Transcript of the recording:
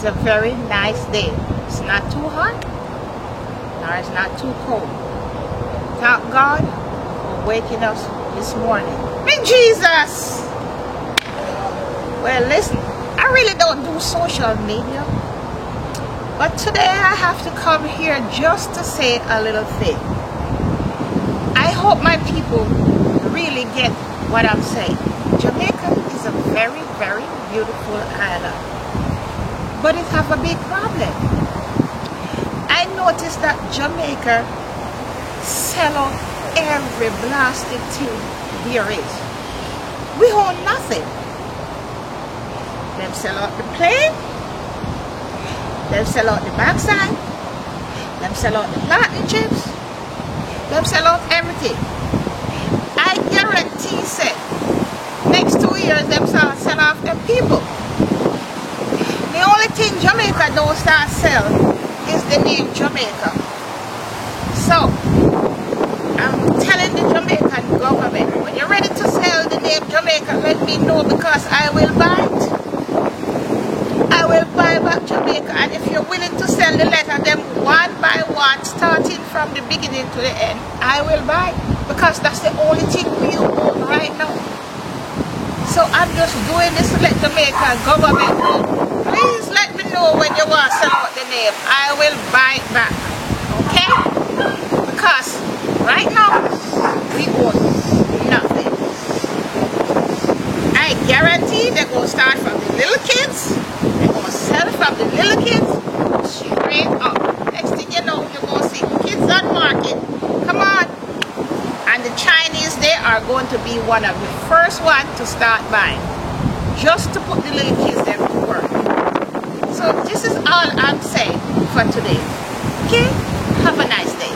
a very nice day. It's not too hot, nor it's not too cold. Thank God for waking us this morning. In Jesus! Well, listen, I really don't do social media, but today I have to come here just to say a little thing. I hope my people really get what I'm saying. Jamaica is a very, very beautiful island, but it have a big problem. I noticed that Jamaica sell out every blasted thing there is. We own nothing. Them sell out the plane, them sell out the backside, them sell out the platinum chips, them sell out everything. I guarantee say next 2 years them start sell off them people. The only thing Jamaica don't start sell is the name Jamaica. So I'm telling the Jamaican government, when you're ready to sell the name Jamaica, let me know, because I will buy it. I will buy back Jamaica, and if you're willing to sell the letter them one by one, starting from the beginning to the end, I will buy it, because that's the only thing we own right now. So I'm just doing this to let Jamaica government know. Please let me know when you want to sell out the name. I will buy it back. Okay? Because right now we own nothing. I guarantee they're going to start from the little kids. They're going to sell from the little kids straight up. Next thing you know, you're going to see kids on market. Come on. And the Chinese, they are going to be one of the first ones to start buying, just to put the little kids there to work. So this is all I'm saying for today. Okay? Have a nice day.